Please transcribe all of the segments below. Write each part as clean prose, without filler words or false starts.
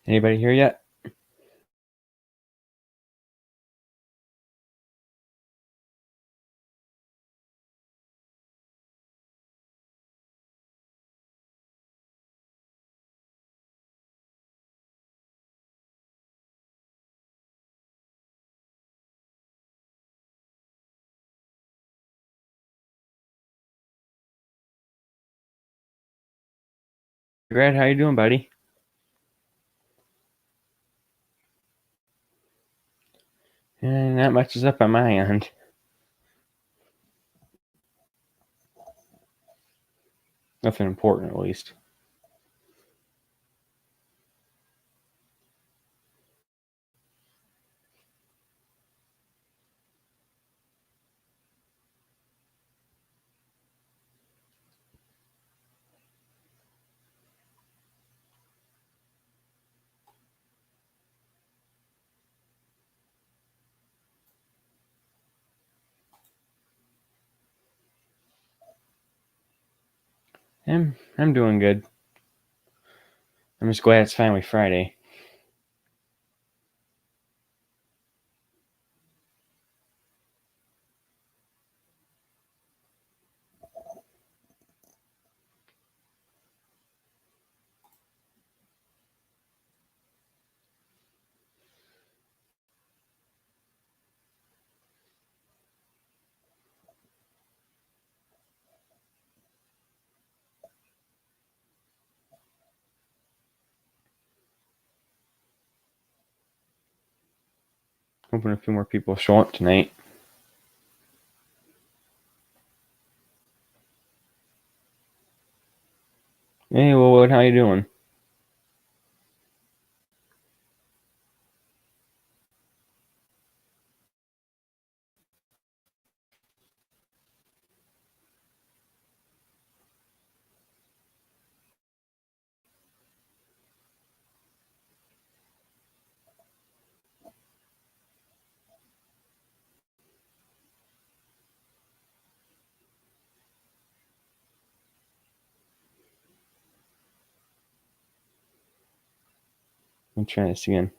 Anybody here yet? Greg, how you doing, buddy? Not much is up on my end. Nothing important, at least. I'm doing good. I'm just glad it's finally Friday. Hoping a few more people show up tonight. Hey, Willwood, how you doing? I'm trying this again.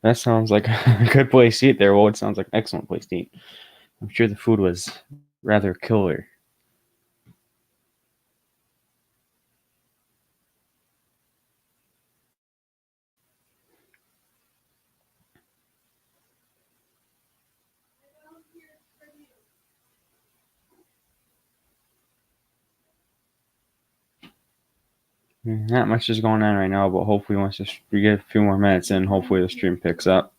That sounds like a good place to eat there. Well, it sounds like an excellent place to eat. I'm sure the food was rather killer. Not much is going on right now, but hopefully once we get a few more minutes in, hopefully the stream picks up.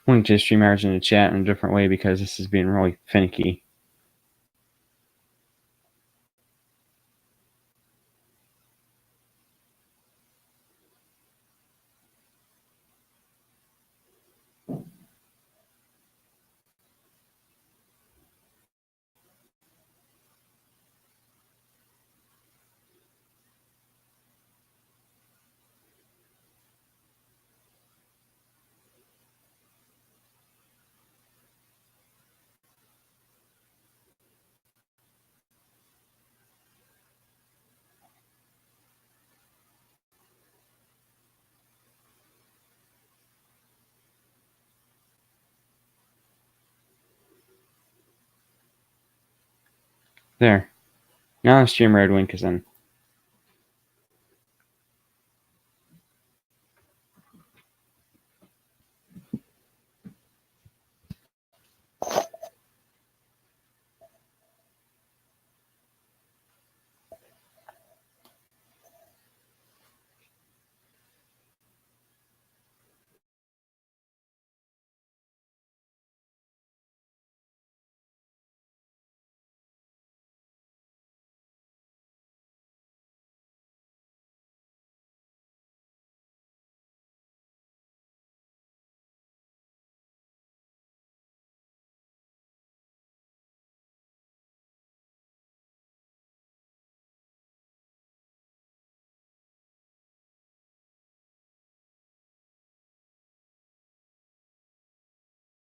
Went to stream hours in the chat in a different way because this is being really finicky. There. Now the stream red wink is in.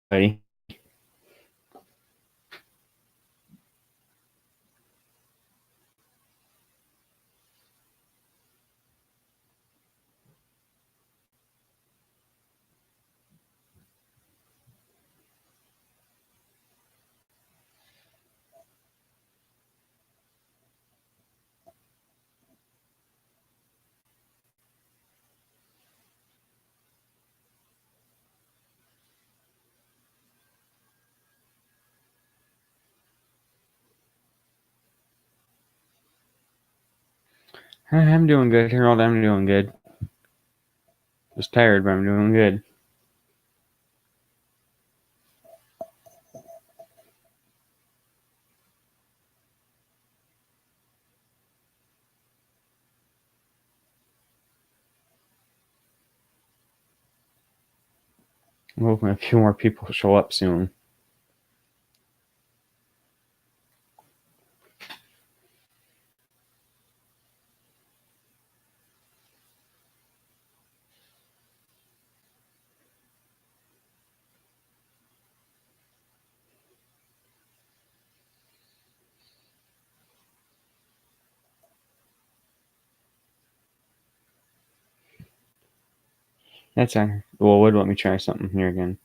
Buddy. I'm doing good, Harold. I'm doing good. Just tired, but I'm doing good. I'm hoping a few more people show up soon. That's on. Well, would let me try something here again.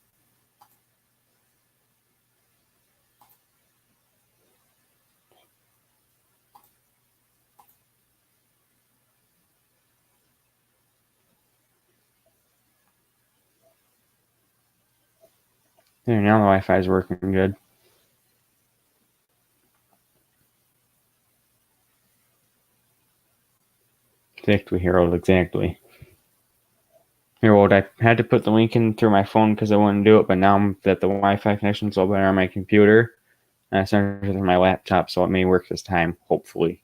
There, now the Wi-Fi is working good. Exactly, Harold. Exactly. Harold, I had to put the link in through my phone because I wouldn't do it, but now that the Wi-Fi connection's all better on my computer, and I started with my laptop, so it may work this time, hopefully.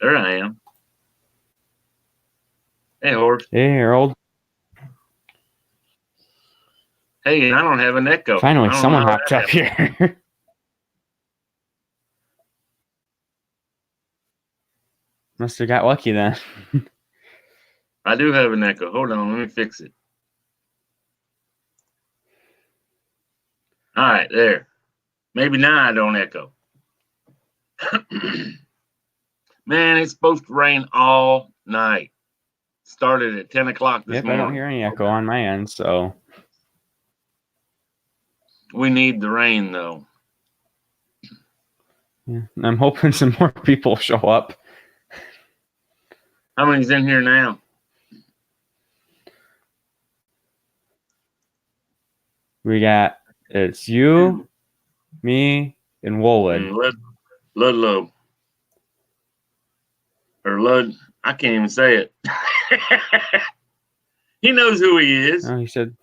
There I am. Hey, Howard. Hey, Harold. Hey, I don't have an echo. Finally, I don't someone know how hopped that up happened. here. Must have got lucky then. I do have an echo. Hold on, let me fix it. All right, there. Maybe now I don't echo. Man, it's supposed to rain all night. Started at 10 o'clock this Yep, morning. I don't hear any echo on my end, so. We need the rain, though. Yeah, I'm hoping some more people show up. How many's in here now? We got, it's you, me, and Woolwood. Ludlow. Or Lud. I can't even say it. He knows who he is. Oh, he said.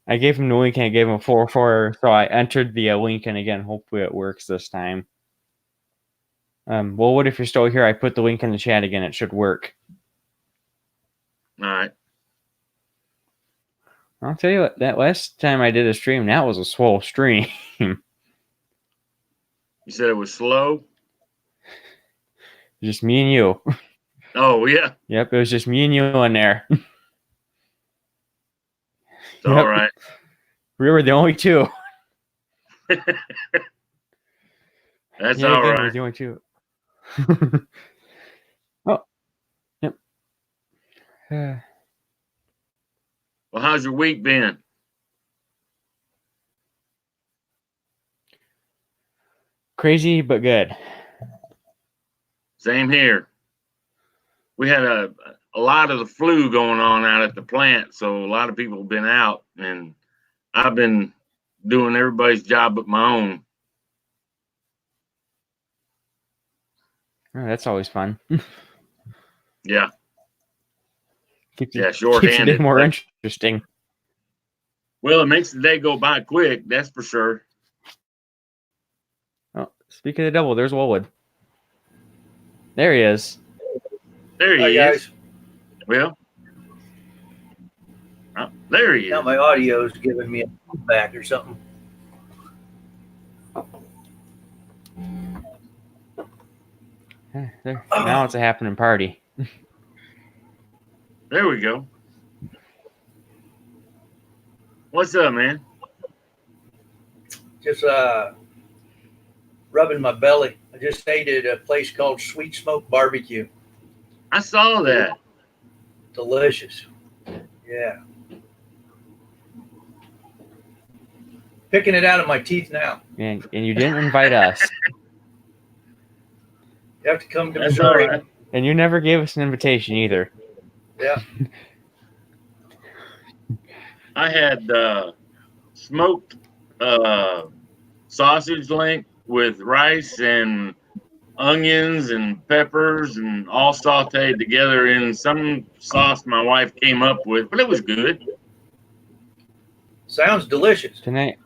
I gave him the link and I gave him a 4-4, so I entered the link, and again, hopefully it works this time. Well, what if you're still here? I put the link in the chat again. It should work. All right. I'll tell you what, that last time I did a stream, that was a swole stream. You said it was slow? Just me and you. Oh yeah, Yep, it was just me and you in there. it's Yep. all right. We were the only two. That's Yeah, all again, we're right. the only two. Oh, yep. Well, how's your week been? Crazy but good. Same here. We had a lot of the flu going on out at the plant, so a lot of people have been out, and I've been doing everybody's job but my own. Oh, that's always fun. Yeah, Keeps yeah, the day shorthanded. more But, interesting. well, it makes the day go by quick, that's for sure. Oh, speaking of the devil, there's Woolwood. There he is. There Hi, he guys. is. Well, there he Now is. my audio is giving me a feedback or something. There. Now it's a happening party. There we go. What's up, man? Just rubbing my belly. I just ate at a place called Sweet Smoke Barbecue. I saw that. Delicious. Yeah. Picking it out of my teeth now. And you didn't invite us. You have to come to That's all Missouri. right. And you never gave us an invitation either. Yeah. I had smoked sausage link with rice and onions and peppers and all sauteed together in some sauce my wife came up with, but it was good. Sounds delicious. Tonight,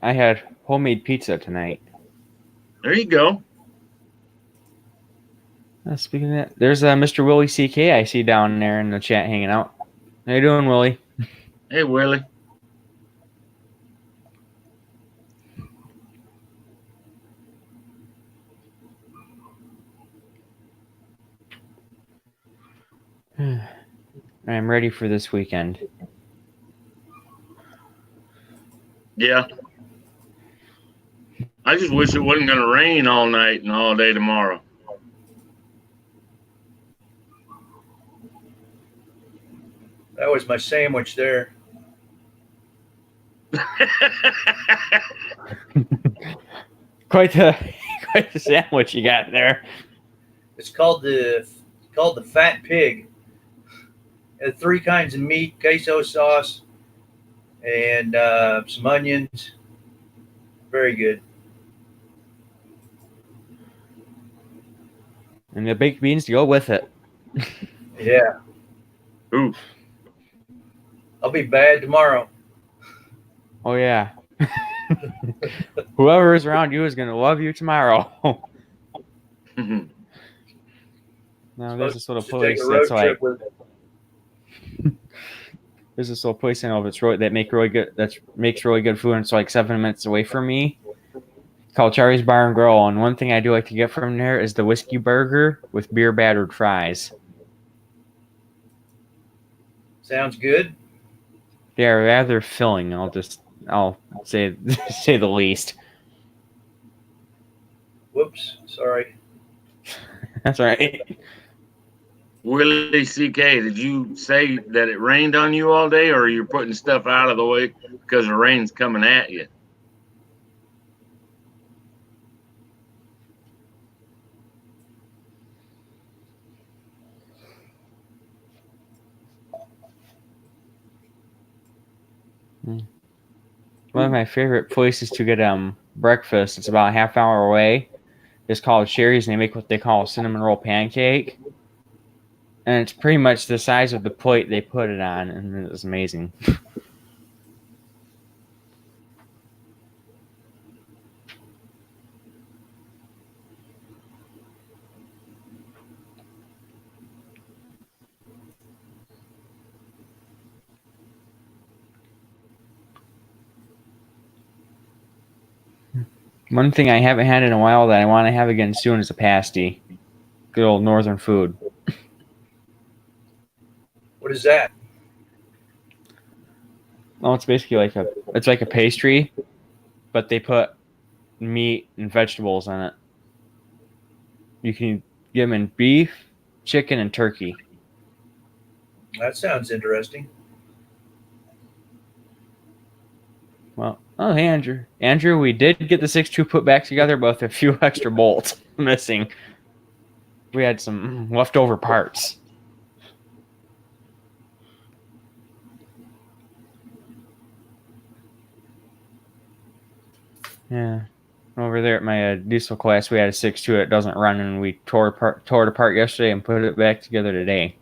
I had homemade pizza tonight. There you go. Speaking of that, there's Mr. Willie CK I see down there in the chat hanging out. How you doing, Willie? Hey, Willie. I'm ready for this weekend. Yeah. I just wish it wasn't going to rain all night and all day tomorrow. That was my sandwich there. Quite the sandwich you got there. It's called the Fat Pig. It had 3 kinds of meat, queso sauce, and some onions. Very good. And the baked beans to go with it. Yeah. Ooh. I'll be bad tomorrow. Oh yeah. Whoever is around you is gonna love you tomorrow. Now there's this little place that's like there's this little place I know that makes really good food, and it's like 7 minutes away from me. Called Charlie's Bar and Grill, and one thing I do like to get from there is the whiskey burger with beer battered fries. Sounds good. They are rather filling. I'll say say the least. Whoops, sorry. That's right. Willie CK, did you say that it rained on you all day, or you're putting stuff out of the way because the rain's coming at you? One of my favorite places to get breakfast, it's about a half hour away, is called Sherry's, and they make what they call a cinnamon roll pancake. And it's pretty much the size of the plate they put it on, and it's amazing. One thing I haven't had in a while that I want to have again soon is a pasty. good old northern food. What is that? Well, it's basically like a pastry, but they put meat and vegetables in it. You can get them in beef, chicken, and turkey. That sounds interesting. Well, oh, hey, Andrew. Andrew, we did get the 6.2 put back together, but with a few extra bolts missing. We had some leftover parts. Yeah. Over there at my diesel class, we had a 6.2 that doesn't run, and we tore it apart yesterday and put it back together today.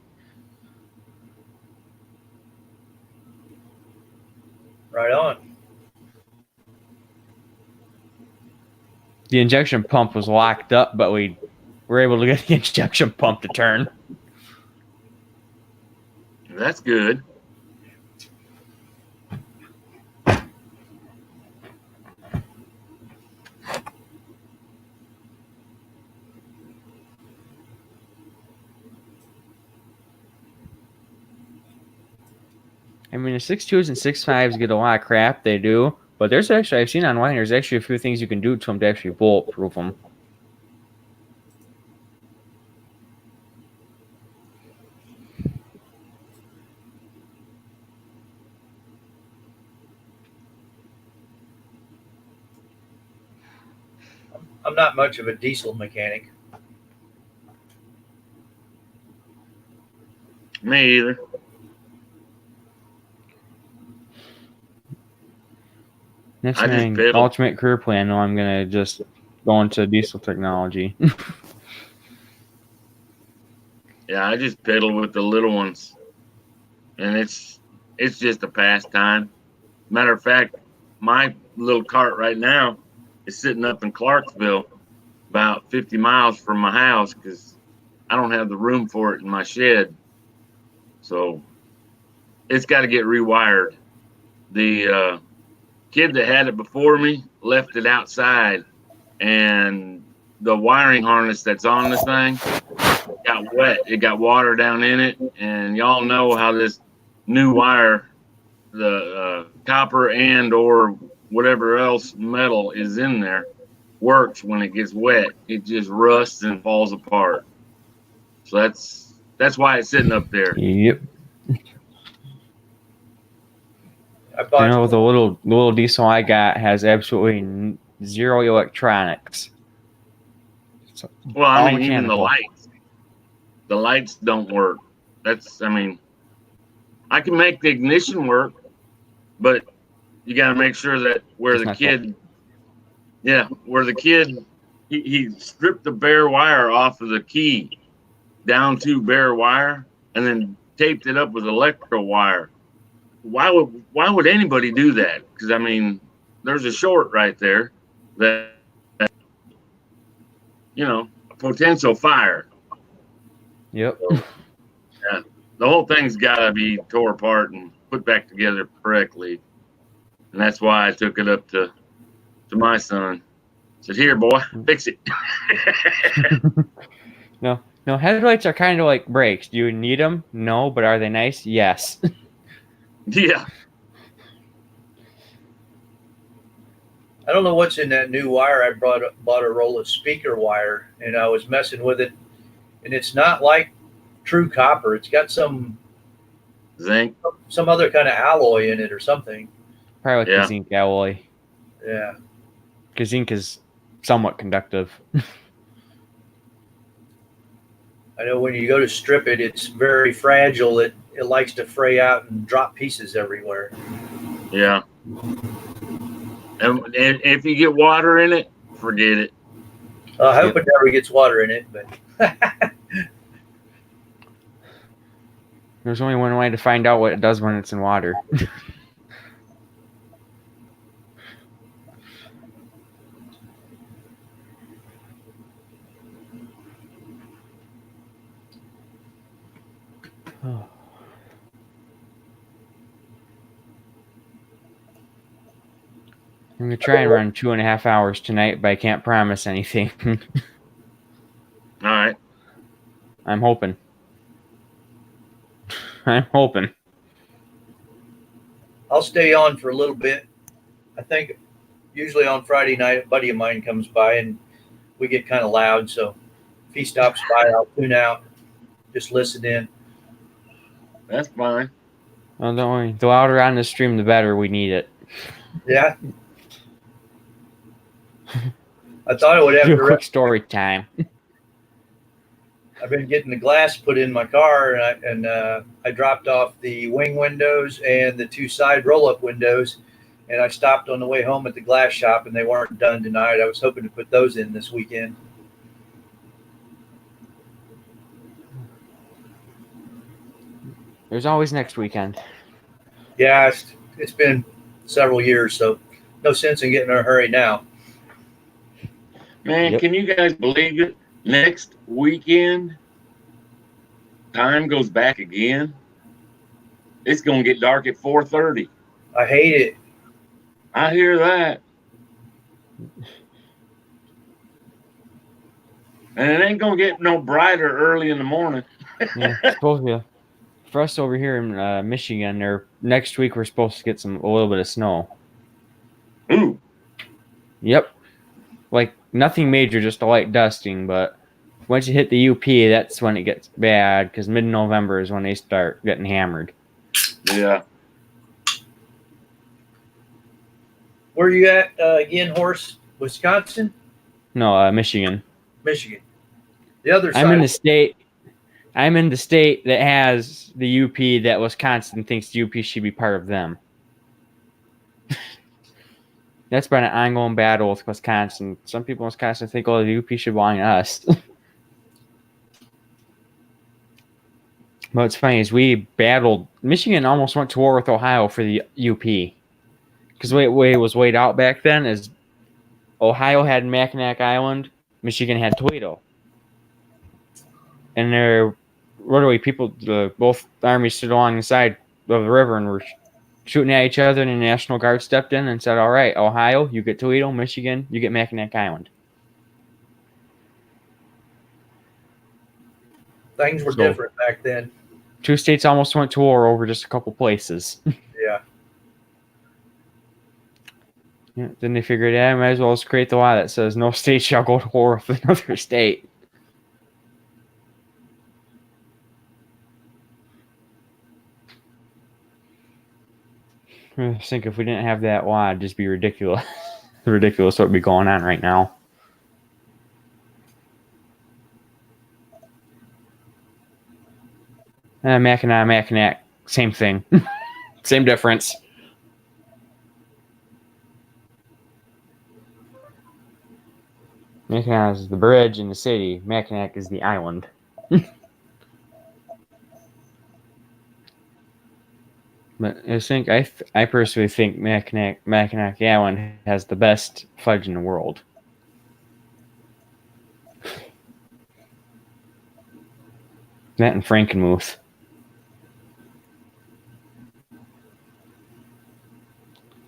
Right on. The injection pump was locked up, but we were able to get the injection pump to turn. That's good. I mean, the 6.2s and 6.5s get a lot of crap, they do. But there's actually, I've seen online, there's actually a few things you can do to them to actually bulletproof them. I'm not much of a diesel mechanic. Me either. Next I just thing, pedal. ultimate career plan, though, I'm going to just go into diesel technology. Yeah, I just pedal with the little ones, and it's just a pastime. Matter of fact, my little cart right now is sitting up in Clarksville, about 50 miles from my house, because I don't have the room for it in my shed. So it's got to get rewired. The kid that had it before me left it outside, and the wiring harness that's on this thing got wet. It got water down in it, and y'all know how this new wire, the copper and or whatever else metal is in there, works when it gets wet. It just rusts and falls apart. So that's why it's sitting up there. Yep. I bought. I know the little diesel I got has absolutely zero electronics. So, Well, I all mean, even mechanical. the lights don't work. I mean, I can make the ignition work, but you got to make sure that where It's the not kid, he stripped the bare wire off of the key down to bare wire and then taped it up with electro wire. Why would anybody do that? Because I mean, there's a short right there that a potential fire. Yep. So, yeah, the whole thing's got to be tore apart and put back together correctly, and that's why I took it up to my son. Said, "Here, boy, fix it." No, headlights are kind of like brakes. Do you need them? No, but are they nice? Yes. Yeah. I don't know what's in that new wire. I bought a roll of speaker wire, and I was messing with it, and it's not like true copper. It's got some Zinc. other kind of alloy in it or something. Probably like Yeah. the zinc alloy. Yeah. Because zinc is somewhat conductive. I know when you go to strip it, it's very fragile. It likes to fray out and drop pieces everywhere. Yeah. And if you get water in it, forget it. I hope it never gets water in it, but There's only one way to find out what it does when it's in water. Oh. I'm going to try and run 2.5 hours tonight, but I can't promise anything. All right. I'm hoping. I'm hoping. I'll stay on for a little bit. I think usually on Friday night, a buddy of mine comes by and we get kind of loud. So if he stops by, I'll tune out, just listen in. That's fine. Well, don't worry. The louder on the stream, the better. We need it. Yeah. I thought I would have Do a to. quick story time. I've been getting the glass put in my car, and I dropped off the wing windows and the two side roll-up windows, and I stopped on the way home at the glass shop, and they weren't done tonight. I was hoping to put those in this weekend. There's always next weekend. Yeah, it's been several years, so no sense in getting in a hurry now. Man, Yep. Can you guys believe it? Next weekend, time goes back again. It's gonna get dark at 4:30. I hate it. I hear that. And it ain't gonna get no brighter early in the morning. Yeah, it's supposed to be. For us over here in Michigan, or next week we're supposed to get a little bit of snow. Ooh. Yep. Like nothing major, just a light dusting. But once you hit the UP, that's when it gets bad because mid-November is when they start getting hammered. Yeah. Where are you at again, Horse? Wisconsin? No, Michigan. Michigan. The other side. I'm in the state that has the UP that Wisconsin thinks the UP should be part of them. That's been an ongoing battle with Wisconsin. Some people in Wisconsin think, oh, the UP should belong to us. But what's funny is we battled. Michigan almost went to war with Ohio for the UP. Because the way it was laid out back then is Ohio had Mackinac Island, Michigan had Toledo. And there, literally, both armies stood along the side of the river and were shooting at each other, and the National Guard stepped in and said, all right, Ohio, you get Toledo, Michigan, you get Mackinac Island. Things were different back then. Two states almost went to war over just a couple places. Yeah. Yeah, then they figured, yeah, might as well just create the law that says no state shall go to war with another state. I think if we didn't have that law, it'd just be ridiculous. Ridiculous what would be going on right now. Mackinac, same thing. Same difference. Mackinac is the bridge in the city. Mackinac is the island. But I personally think Mackinac Island has the best fudge in the world. That and Frankenmuth.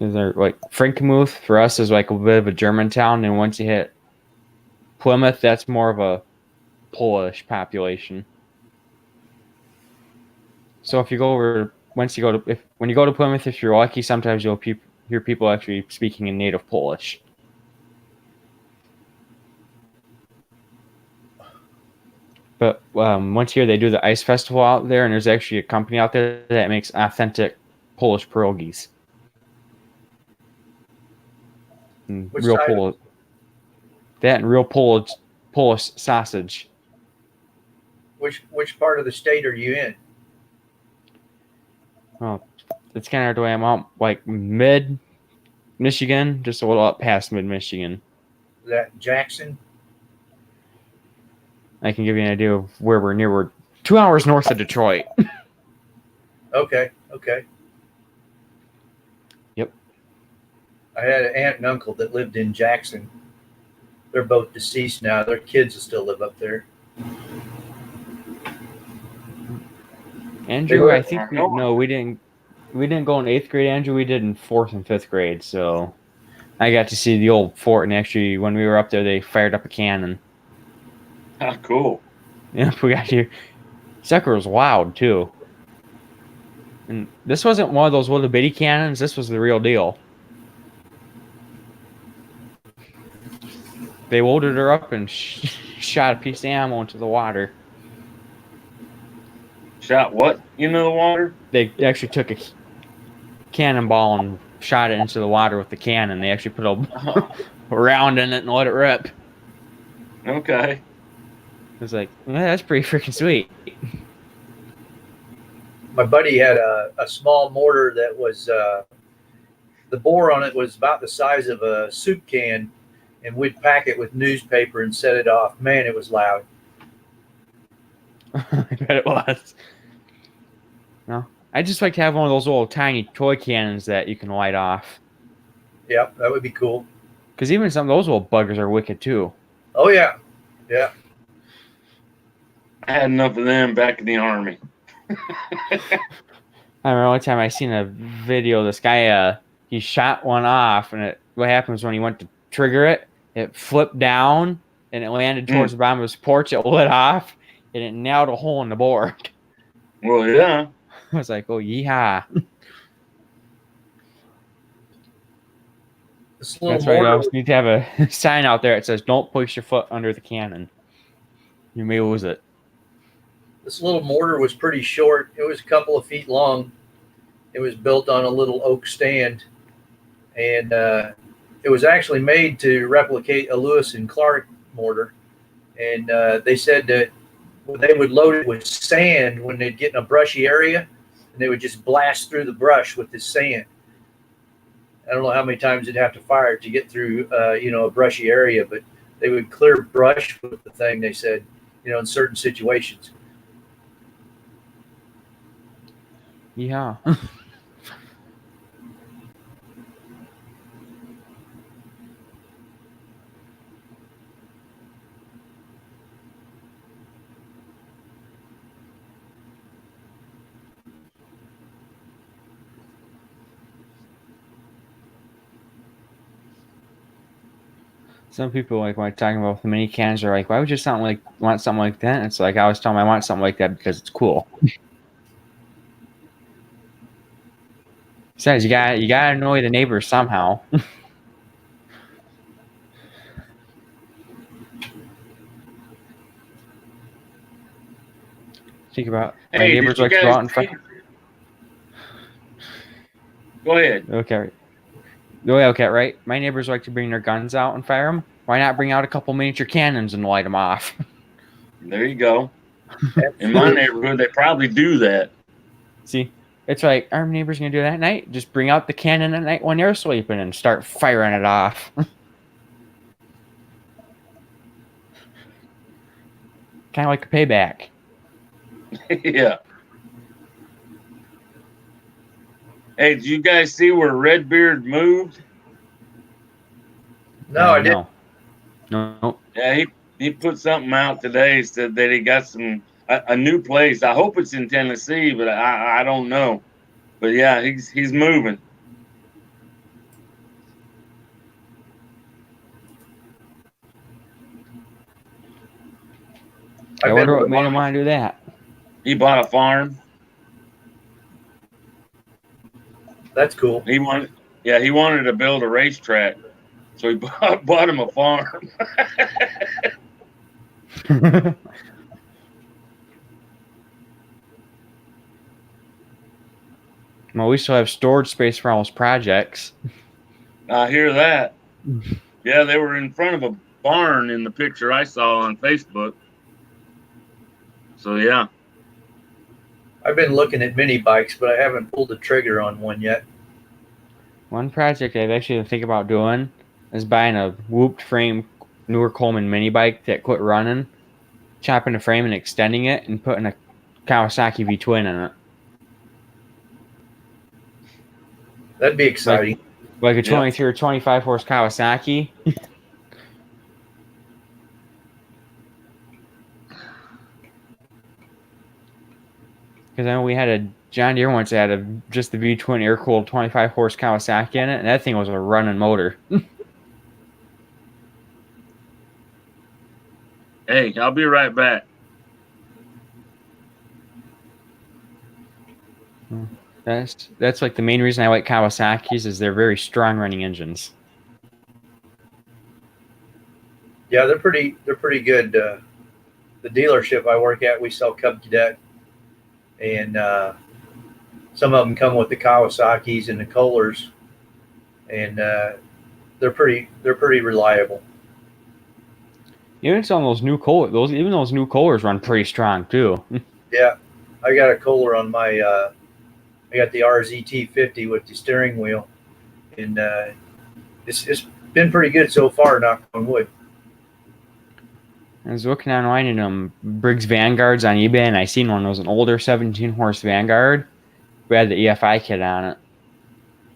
Like Frankenmuth for us is like a bit of a German town, and once you hit Plymouth, that's more of a Polish population. So if you go over, when you go to Plymouth, if you're lucky, sometimes you'll hear people actually speaking in native Polish. But once a year they do the ice festival out there, and there's actually a company out there that makes authentic Polish pierogies. Real Polish. That and real Polish sausage. Which part of the state are you in? Well, it's kind of the way I'm out, like mid Michigan, just a little up past mid Michigan. Is that Jackson? I can give you an idea of where we're near. We're 2 hours north of Detroit. Okay. Yep. I had an aunt and uncle that lived in Jackson. They're both deceased now. Their kids still live up there. Andrew, I think we didn't go in 8th grade, Andrew. We did in 4th and 5th grade. So I got to see the old fort, and actually when we were up there, they fired up a cannon. Ah, cool. Yeah, we got you. Sucker was loud too. And this wasn't one of those little bitty cannons. This was the real deal. They loaded her up and shot a piece of ammo into the water. Shot what into the water? They actually took a cannonball and shot it into the water with the cannon. They actually put a round in it and let it rip. Okay. It was like, that's pretty freaking sweet. My buddy had a small mortar that was the bore on it was about the size of a soup can, and we'd pack it with newspaper and set it off. Man, it was loud. I bet it was. No, I just like to have one of those little tiny toy cannons that you can light off. Yep, that would be cool. Because even some of those little buggers are wicked too. Oh yeah, yeah. I had enough of them back in the army. I remember one time I seen a video of this guy, he shot one off, and what happens when he went to trigger it, it flipped down, and it landed towards the bottom of his porch, it lit off, and it nailed a hole in the board. Well, yeah. I was like, oh, yeehaw. That's right, I need to have a sign out there that says, don't push your foot under the cannon. You may lose it. This little mortar was pretty short. It was a couple of feet long. It was built on a little oak stand, and it was actually made to replicate a Lewis and Clark mortar. And they said that they would load it with sand when they'd get in a brushy area, and they would just blast through the brush with this sand. I don't know how many times they'd have to fire it to get through, a brushy area, but they would clear brush with the thing, they said, in certain situations. Yeah. Some people like when I'm talking about the mini cans are like, why would you want something like that? And it's like I always tell them I want something like that because it's cool. Besides, you gotta annoy the neighbors somehow. Think about my neighbors like to go out and fight. Go ahead. Okay, right? My neighbors like to bring their guns out and fire them. Why not bring out a couple miniature cannons and light them off? There you go. In my neighborhood, they probably do that. See, it's like our neighbors gonna do that at night. Just bring out the cannon at night when they're sleeping and start firing it off. Kind of like a payback. Yeah. Hey, did you guys see where Redbeard moved? No, I didn't. No. Yeah, he put something out today, said that he got a new place. I hope it's in Tennessee, but I don't know. But yeah, he's moving. I wonder what made him want to do that. He bought a farm. That's cool. He wanted to build a racetrack, so he bought him a farm. Well, we still have storage space for all those projects. I hear that. Yeah, they were in front of a barn in the picture I saw on Facebook. So yeah. I've been looking at mini bikes, but I haven't pulled the trigger on one yet. One project I've actually been thinking about doing is buying a whooped frame newer Coleman mini bike that quit running, chopping the frame and extending it, and putting a Kawasaki V-twin in it. That'd be exciting. Like a 23 or 25 horse Kawasaki. Because I know we had a John Deere once that had just the V-twin air-cooled 25 horse Kawasaki in it, and that thing was a running motor. Hey, I'll be right back. That's like the main reason I like Kawasaki's is they're very strong running engines. Yeah, they're pretty good. The dealership I work at, we sell Cub Cadet, and some of them come with the Kawasaki's and the Kohlers, and they're pretty reliable. Even some of those new those new Kohlers run pretty strong too. Yeah, I got a Kohler on my. I got the RZT50 with the steering wheel, and it's been pretty good so far. Knock on wood. I was looking online at Briggs Vanguards on eBay, and I seen one. It was an older 17 horse Vanguard. We had the EFI kit on it.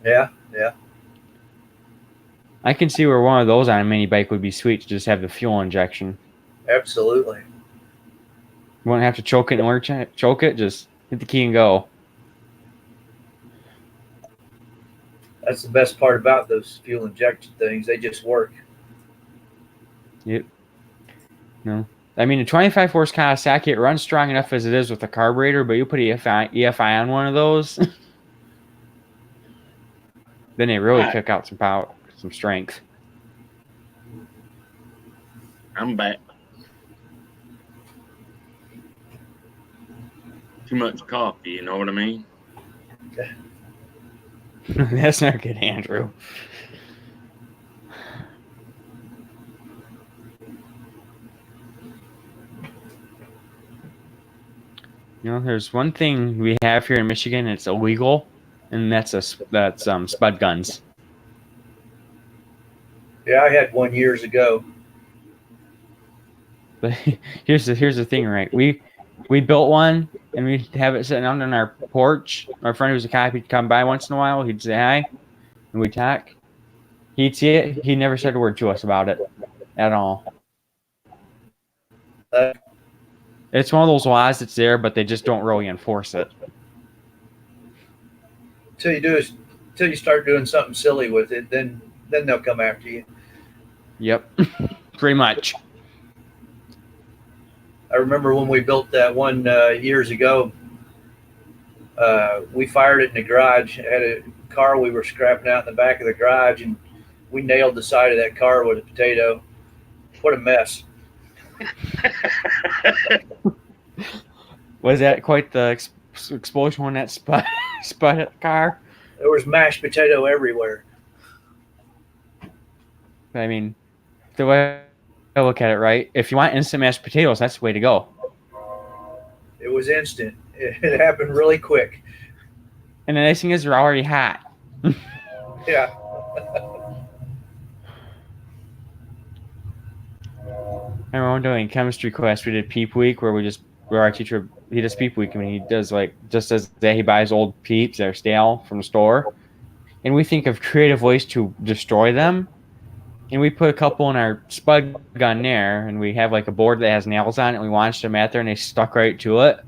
Yeah, yeah. I can see where one of those on a mini bike would be sweet to just have the fuel injection. Absolutely. You wouldn't have to choke it choke it, just hit the key and go. That's the best part about those fuel injection things. They just work. Yep. No. I mean, a 25 horse Kawasaki, it runs strong enough as it is with the carburetor, but you put EFI on one of those, then they really kick out some power, some strength. I'm back. Too much coffee, you know what I mean? That's not good, Andrew. You know, there's one thing we have here in Michigan. It's illegal, and that's spud guns. Yeah, I had one years ago. But here's the thing, right? We built one, and we have it sitting out on our porch. Our friend who's a cop, he'd come by once in a while. He'd say hi, and we'd talk. He'd see it. He never said a word to us about it at all. It's one of those laws that's there, but they just don't really enforce it. Till you start doing something silly with it, then they'll come after you. Yep, pretty much. I remember when we built that one years ago. We fired it in the garage. It had a car we were scrapping out in the back of the garage, and we nailed the side of that car with a potato. What a mess! Was that quite the explosion when that spud at the car? There was mashed potato everywhere. I mean, the way I look at it, right? If you want instant mashed potatoes, that's the way to go. It was instant. It happened really quick. And the nice thing is, they're already hot. Yeah. I remember doing chemistry class. We did Peep Week, where our teacher, he does Peep Week. I mean, he does just as that, he buys old Peeps that are stale from the store, and we think of creative ways to destroy them. And we put a couple in our spud gun there, and we have like a board that has nails on it, and we launched them at there, and they stuck right to it.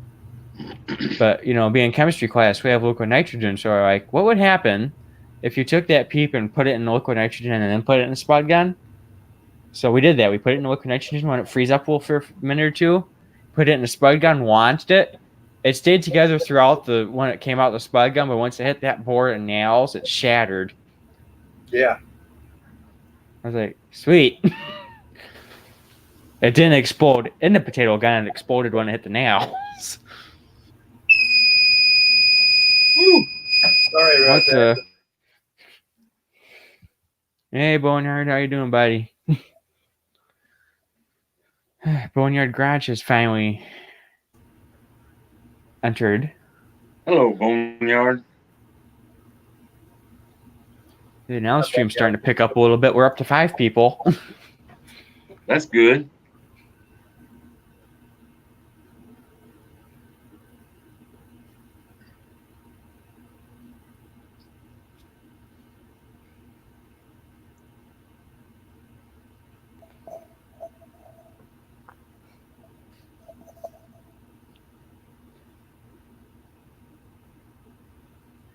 But, being chemistry class, we have liquid nitrogen, so we're like, what would happen if you took that Peep and put it in liquid nitrogen and then put it in a spud gun? So we did that. We put it in liquid nitrogen, when it freeze up for a minute or two, put it in a spud gun, launched it. It stayed together throughout when it came out the spud gun, but once it hit that board and nails, it shattered. Yeah. I was like, sweet. It didn't explode in the potato gun. It exploded when it hit the nails. Woo! Sorry about that. Hey, Boneyard, how you doing, buddy? Boneyard Garage has finally entered. Hello, Boneyard. Dude, now the stream's starting to pick up a little bit. We're up to 5 people. That's good.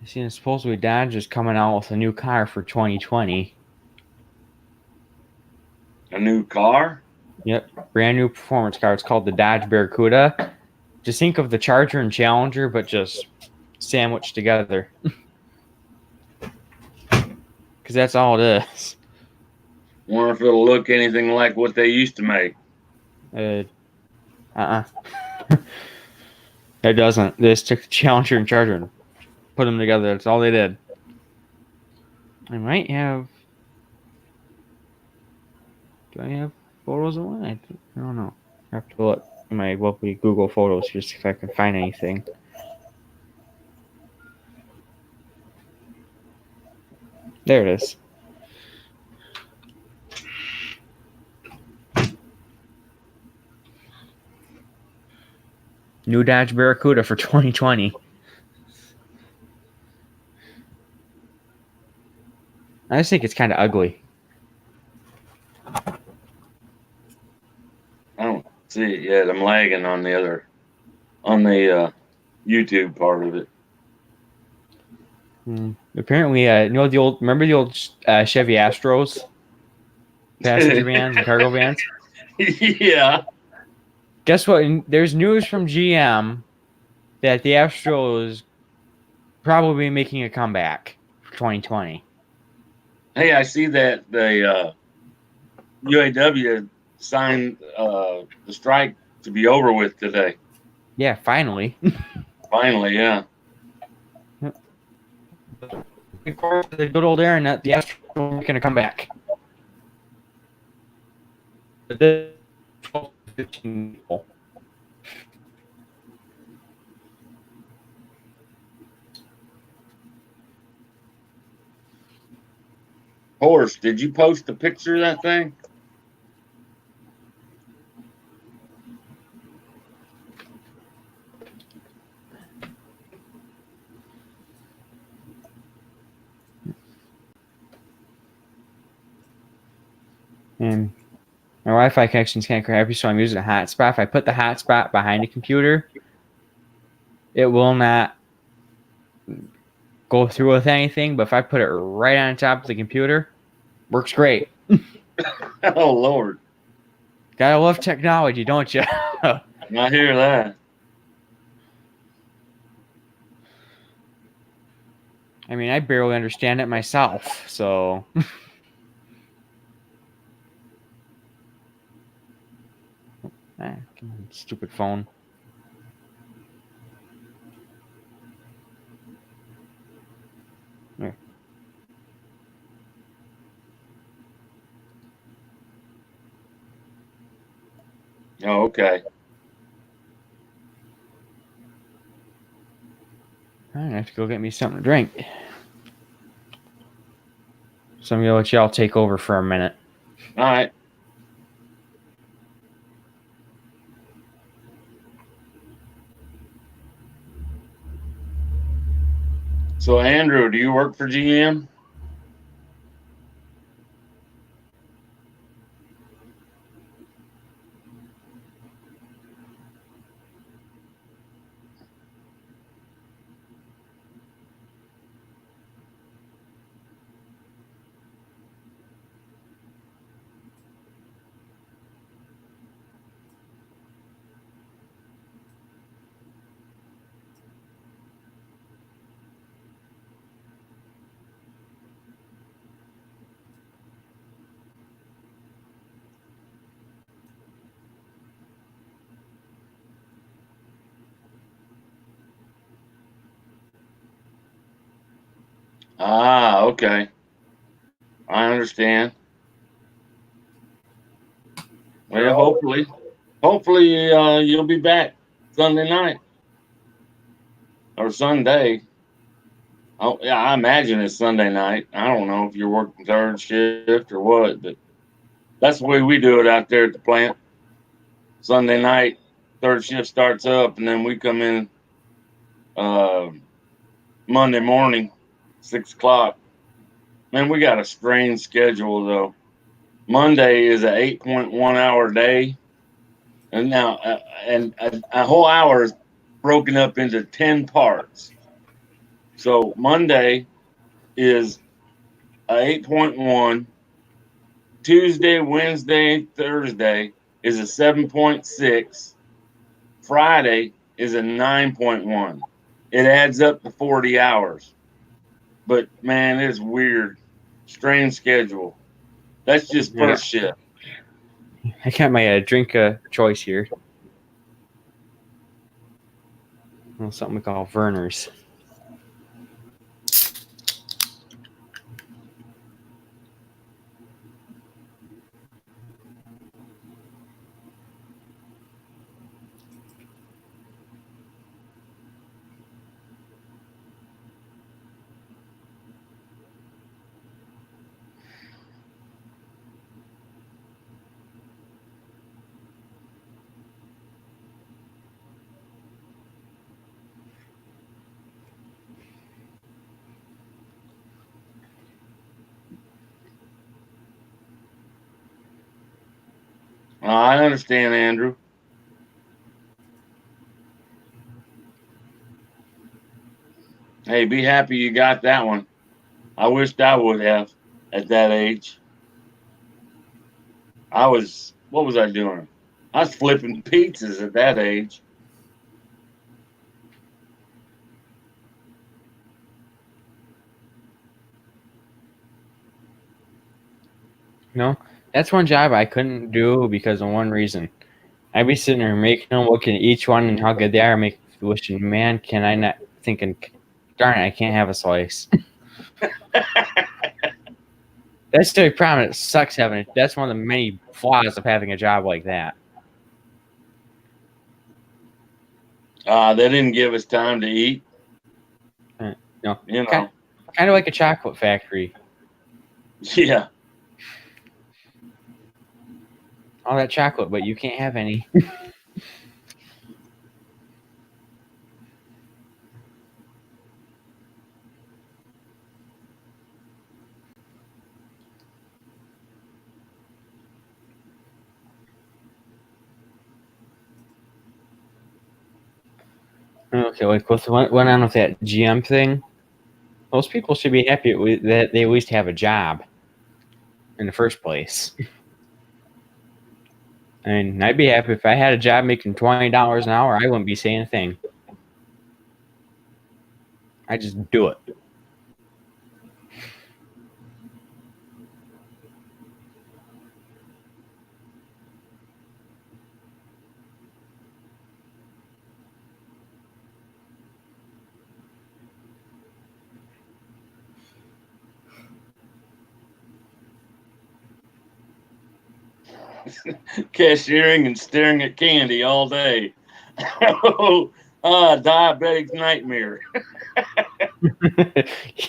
I seen supposedly Dodge is coming out with a new car for 2020. A new car? Yep, brand new performance car. It's called the Dodge Barracuda. Just think of the Charger and Challenger, but just sandwiched together. Because that's all it is. Wonder if it'll look anything like what they used to make. It doesn't. They just took the Challenger and Charger and put them together. That's all they did. I might have. Do I have photos of one? I don't know. I have to look in my lovely Google Photos just see if I can find anything. There it is. New Dodge Barracuda for 2020. I just think it's kind of ugly. I don't see it yet. I'm lagging on the YouTube part of it. Apparently, remember the old Chevy Astros, passenger vans and cargo vans. Yeah. Guess what? There's news from GM that the Astros probably making a comeback for 2020. Hey, I see that the UAW signed the strike to be over with today. Yeah, finally. Finally, yeah. Of course, the good old Aaron that the Astros are making a comeback. But this 12, 15 people. Horse, did you post a picture of that thing? And my Wi-Fi connection's kind of crappy, so I'm using a hotspot. If I put the hotspot behind the computer, it will not go through with anything. But if I put it right on top of the computer, works great. Oh, Lord. Gotta love technology, don't you? I hear that. I mean, I barely understand it myself, so. Come on, stupid phone. There. Oh, okay. I have to go get me something to drink. So I'm gonna let y'all take over for a minute. All right. So, Andrew, do you work for GM? Ah, okay. I understand. Well, hopefully, you'll be back Sunday night or Sunday. Oh, yeah, I imagine it's Sunday night. I don't know if you're working third shift or what, but that's the way we do it out there at the plant. Sunday night, third shift starts up, and then we come in Monday morning, 6 o'clock. Man, we got a strange schedule though. Monday is an 8.1 hour day, and now and a whole hour is broken up into 10 parts. So Monday is a 8.1. Tuesday, Wednesday, Thursday is a 7.6. Friday is a 9.1. it adds up to 40 hours. But man, it's weird. Strange schedule. That's just Yeah. first shift. I got my drink choice here. Well, something we call Verner's. I understand, Andrew. Hey, be happy you got that one. I wished I would have at that age. What was I doing? I was flipping pizzas at that age. No, that's one job I couldn't do because of one reason. I'd be sitting there making them, looking at each one and how good they are, make wishing, man, can I not thinking, darn it, I can't have a slice. That's the problem. It sucks having it. That's one of the many flaws of having a job like that. They didn't give us time to eat. No, You kind know. of like a chocolate factory. Yeah. All that chocolate, but you can't have any. Okay, like what went on with that GM thing? Most people should be happy that they at least have a job in the first place. I mean, I'd be happy if I had a job making $20 an hour. I wouldn't be saying a thing. I just do it. Cashiering and staring at candy all day. Diabetic's nightmare.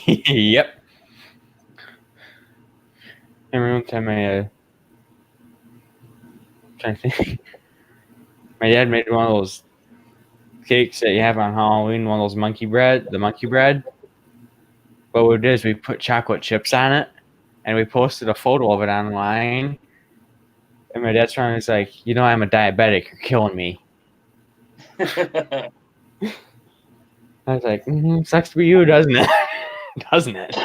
Yep. I remember one time trying to think. My dad made one of those cakes that you have on Halloween, one of those the monkey bread. But what we did is we put chocolate chips on it, and we posted a photo of it online. And my dad's trying to like, I'm a diabetic. You're killing me. I was like, sucks to be you, doesn't it? Doesn't it?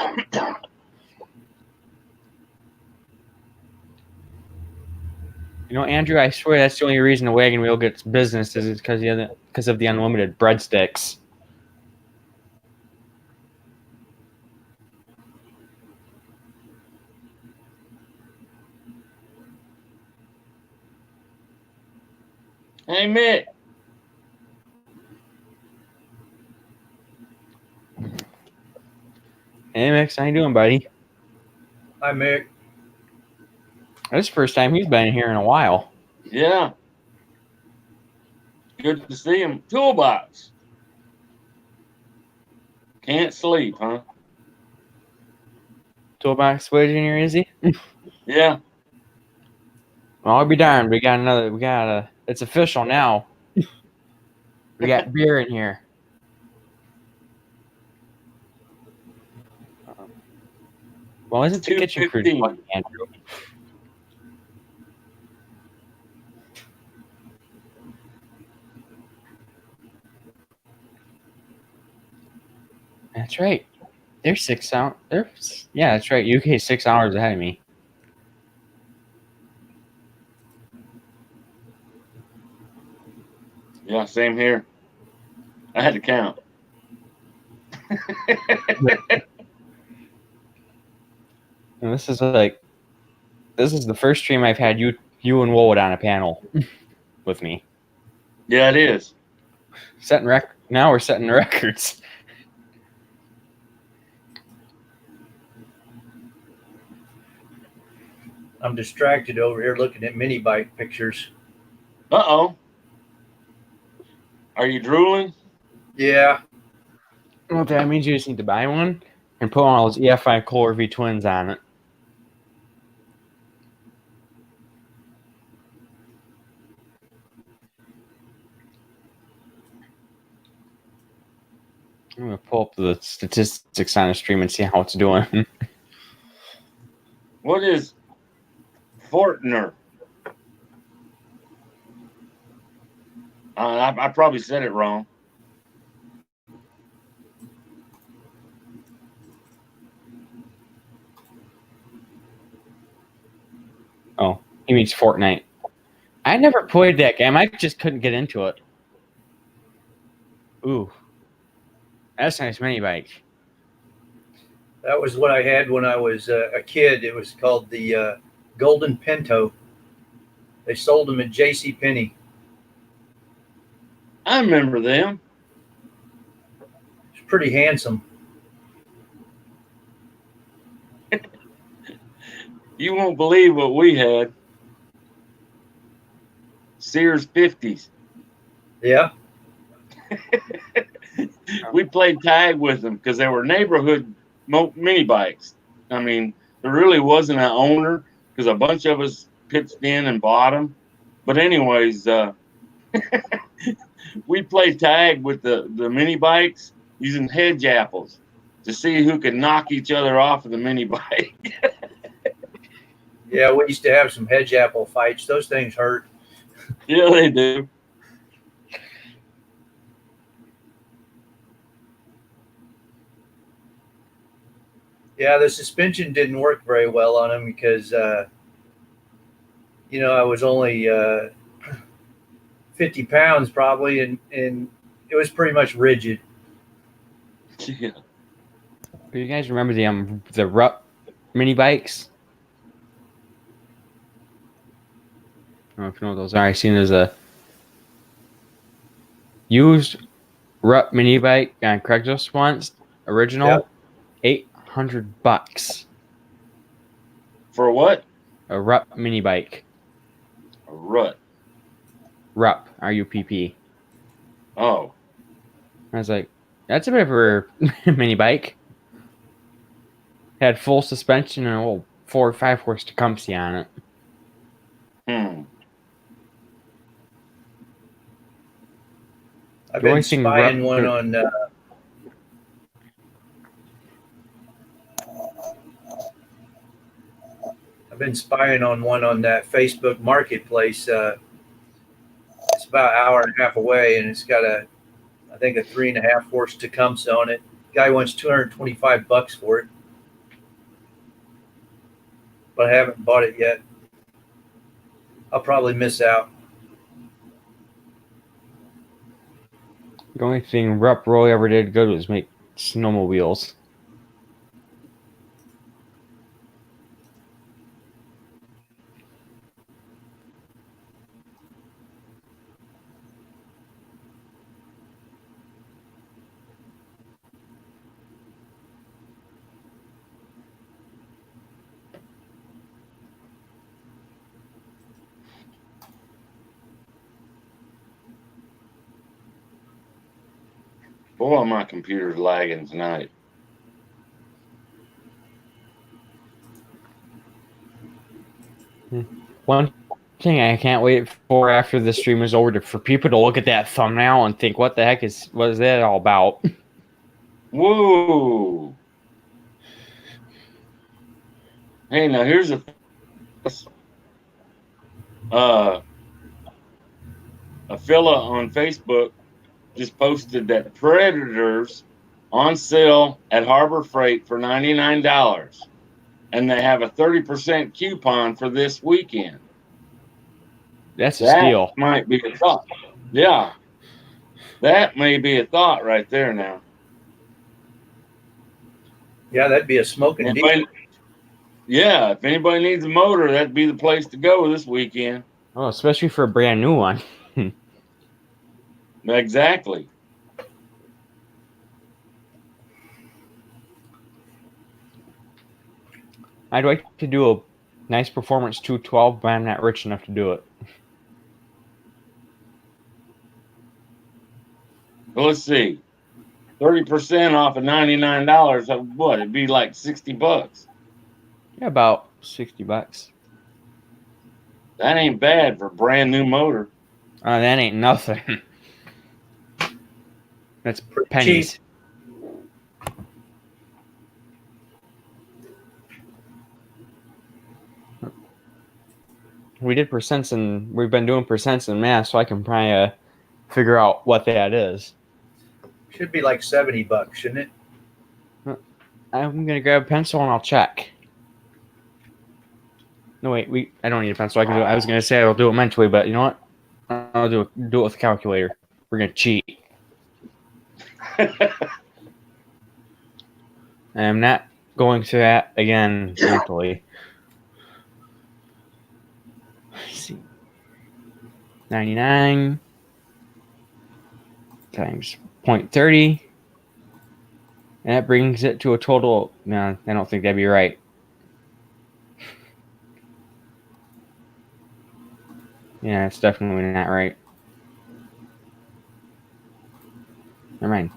Andrew, I swear that's the only reason the wagon wheel gets business is because of the unlimited breadsticks. Hey, Mick. Hey, Mix, how you doing, buddy? Hi, Mick. This is the first time he's been here in a while. Yeah. Good to see him. Toolbox. Can't sleep, huh? Toolbox Wedge in here, is he? Yeah. Well, I'll be darned. It's official now. We got beer in here. Well, isn't the kitchen crew lucky, Andrew? That's right. They're 6 hours. Yeah, that's right. UK 6 hours ahead of me. Yeah, same here. I had to count. And this is the first stream I've had you and Wold on a panel with me. Yeah, it is. Now we're setting records. I'm distracted over here looking at mini bike pictures. Uh-oh. Are you drooling? Yeah. Well, that means you just need to buy one and put all those EFI Core V twins on it. I'm going to pull up the statistics on the stream and see how it's doing. What is Fortner? I probably said it wrong. Oh, he means Fortnite. I never played that game. I just couldn't get into it. Ooh. That's a nice mini bike. That was what I had when I was a kid. It was called the Golden Pinto. They sold them at J.C. Penney. I remember them. It's pretty handsome. You won't believe what we had. Sears 50s. Yeah. We played tag with them because they were neighborhood mini bikes. I mean, there really wasn't an owner because a bunch of us pitched in and bought them. But anyways, we played tag with the mini bikes using hedge apples to see who could knock each other off of the mini bike. Yeah, we used to have some hedge apple fights. Those things hurt. Yeah, they do. Yeah, the suspension didn't work very well on them because, I was only 50 pounds probably, and it was pretty much rigid. Yeah. Do you guys remember the Rupp mini bikes? I don't know if you know what those are. I seen there's a used Rupp mini bike on Craigslist once. Original, $800. For what? A Rupp mini bike. A rut. Rupp, R-U-P-P. Oh. I was like, that's a bit of a mini bike. Had full suspension and a little 4 or 5 horse Tecumseh on it. I've been spying one on. I've been spying on one on that Facebook Marketplace. It's about an hour and a half away, and it's got I think a 3.5 horse Tecumseh on it. Guy wants $225 for it, but I haven't bought it yet. I'll probably miss out. The only thing Rupp really ever did good was make snowmobiles. Boy, my computer's lagging tonight. One thing I can't wait for after the stream is over for people to look at that thumbnail and think, what is that all about? Whoa. Hey, now here's a fella on Facebook just posted that Predators on sale at Harbor Freight for $99, and they have a 30% coupon for this weekend. That's a steal. That might be a thought. Yeah, that may be a thought right there now. Yeah, that'd be a smoking deal. Yeah, if anybody needs a motor, that'd be the place to go this weekend. Oh, especially for a brand new one. Exactly. I'd like to do a nice performance 212, but I'm not rich enough to do it. Well, let's see. 30% off of $99. What? It'd be like $60. Yeah, about $60. That ain't bad for a brand new motor. That ain't nothing. That's Pretty pennies. cheap. We did percents and we've been doing percents in math, so I can probably figure out what that is. Should be like $70, shouldn't it? I'm gonna grab a pencil and I'll check. No wait, I don't need a pencil. I can do it. I was gonna say I'll do it mentally, but you know what? I'll do it with a calculator. We're gonna cheat. I'm not going through that again mentally. Let's see. 99 times 0.30. And that brings it to a total. No, I don't think that'd be right. Yeah, it's definitely not right. Never mind.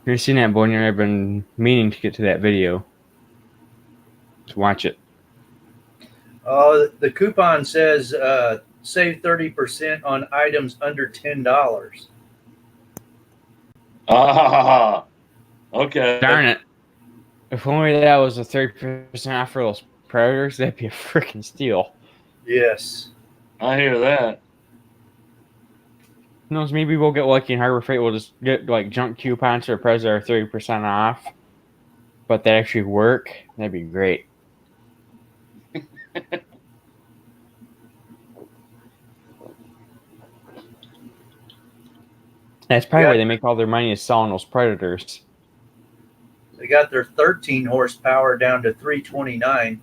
You've seen that, boy, and I've been meaning to get to that video. To watch it. The coupon says save 30% on items under $10. Ah, okay. Darn it. If only that was a 30% off for those Predators, that'd be a freaking steal. Yes. I hear that. Who knows, maybe we'll get lucky and Harbor Freight will just get like junk coupons for Predator 30% off. But that actually work, that'd be great. That's probably where they make all their money is selling those Predators. They got their 13 horsepower down to 329.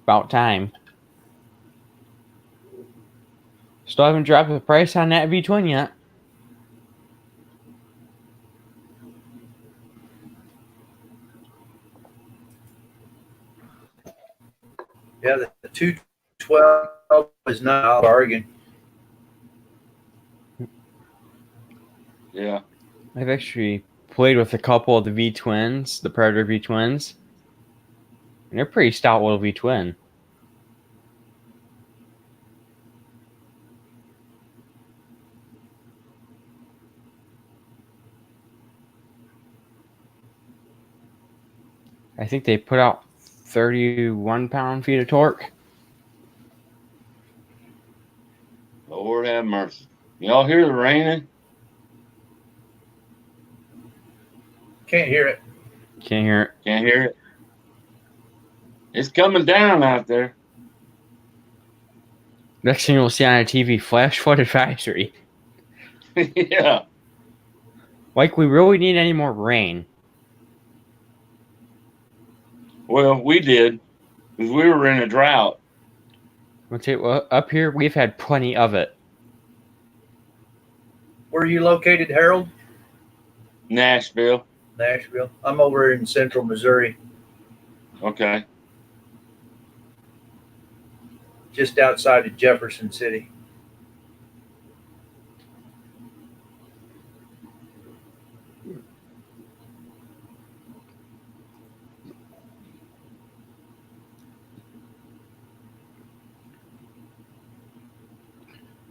About time. Still haven't dropped the price on that V-twin yet. Yeah, the 212 is not a bargain. Yeah. I've actually played with a couple of the V-twins, the Predator V-twins. And they're pretty stout little V-twin. I think they put out 31 pound-feet of torque. Lord have mercy. Y'all hear the raining? Can't hear it. Can't hear it. Can't hear it. It's coming down out there. Next thing you'll see on a TV, flash flood advisory. Yeah. Like, we really need any more rain. Well, we did, because we were in a drought. I'll tell you what, up here, we've had plenty of it. Where are you located, Harold? Nashville. Nashville. I'm over in central Missouri, Okay. just outside of Jefferson City.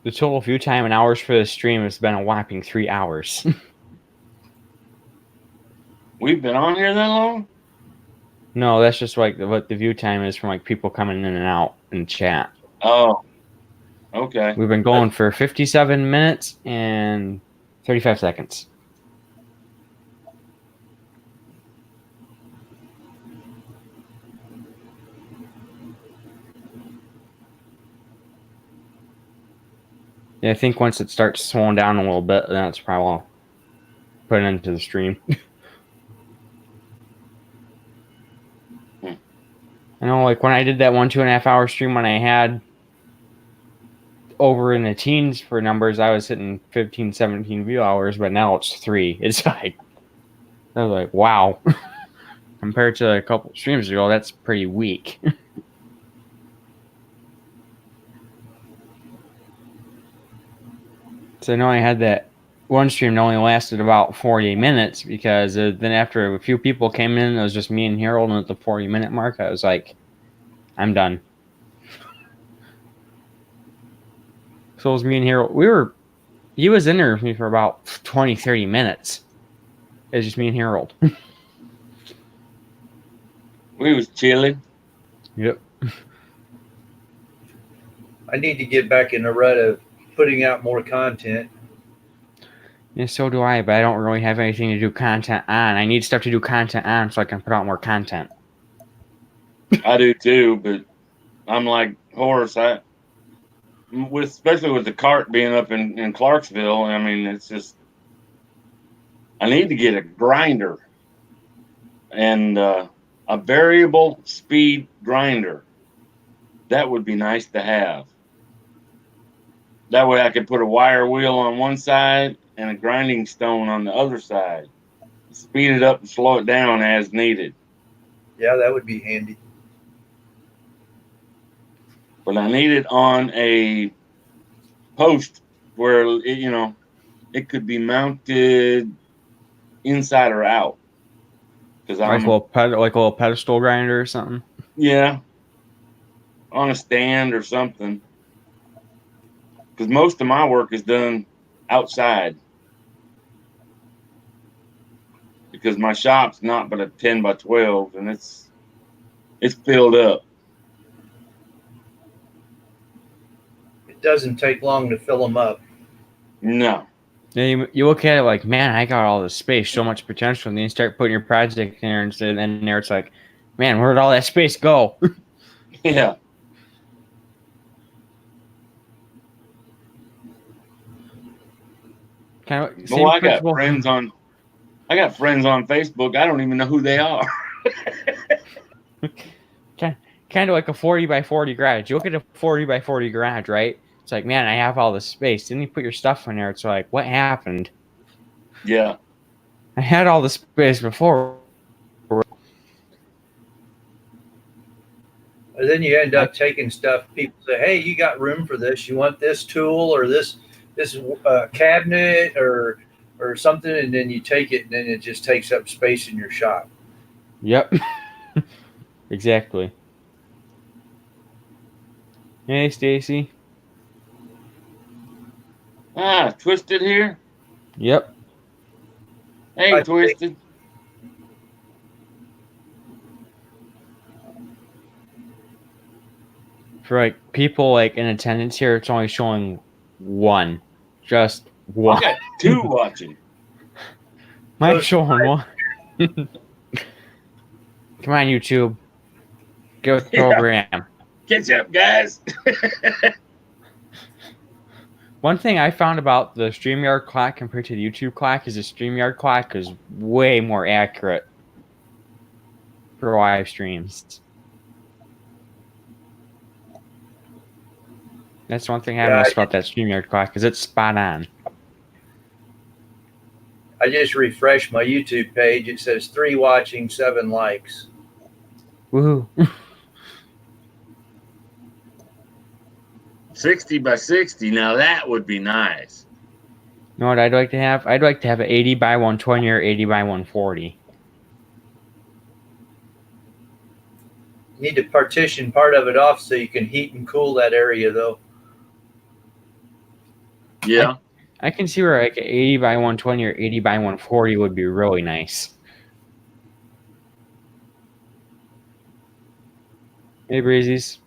The total view time in hours for the stream has been a whopping 3 hours. We've been on here that long? No, that's just like what the view time is from like people coming in and out in chat. Oh. Okay. We've been going for 57 minutes and 35 seconds. Yeah, I think once it starts slowing down a little bit, then it's probably I'll put it into the stream. I know, like when I did that 2.5 hour stream when I had over in the teens for numbers, I was hitting 15, 17 view hours, but now it's 3. It's like, I was like, wow. Compared to a couple streams ago, that's pretty weak. So I know I had that one stream that only lasted about 40 minutes because then after a few people came in, it was just me and Harold, and at the 40-minute mark, I was like, I'm done. So it was me and Harold. He was in there with me for about 20, 30 minutes. It was just me and Harold. We was chilling. Yep. I need to get back in the rut of putting out more content. Yeah, so do I, but I don't really have anything to do content on. I need stuff to do content on so I can put out more content. I do too, but I'm like Horace. Especially with the cart being up in Clarksville. I mean, it's just I need to get a grinder and a variable speed grinder. That would be nice to have. That way I could put a wire wheel on one side and a grinding stone on the other side. Speed it up and slow it down as needed. Yeah, that would be handy. But I need it on a post where, it could be mounted inside or out. Because Like a little pedestal grinder or something. Yeah, on a stand or something. Because most of my work is done outside. Because my shop's not but a 10 by 12, and it's filled up. It doesn't take long to fill them up. No. Then you look at it like, man, I got all this space, so much potential, and then you start putting your project in there, and there it's like, man, where'd all that space go? Yeah. Kind of Well, I got friends on Facebook. I don't even know who they are. kind of like a 40 by 40 garage. You look at a 40 by 40 garage, right? It's like, man, I have all this space. Then you put your stuff in there. It's like, what happened? Yeah. I had all the space before. And then you end up taking stuff. People say, "Hey, you got room for this? You want this tool or this cabinet or something?" And then you take it, and then it just takes up space in your shop. Yep. Exactly. Hey, Stacy. Twisted here. Yep. Hey, Twisted. For like people like in attendance here, it's only showing one. Just one. I got 2 watching. Mine's showing one. Come on, YouTube. Get with the program. Catch up, guys. One thing I found about the StreamYard clock compared to the YouTube clock is the StreamYard clock is way more accurate for live streams. That's one thing I noticed about that StreamYard clock, because it's spot on. I just refreshed my YouTube page. It says 3 watching, 7 likes. Woohoo. 60 by 60. Now that would be nice. You know what I'd like to have? I'd like to have an 80 by 120 or 80 by 140. You need to partition part of it off so you can heat and cool that area, though. Yeah. I can see where like 80 by 120 or 80 by 140 would be really nice. Hey, Breezies.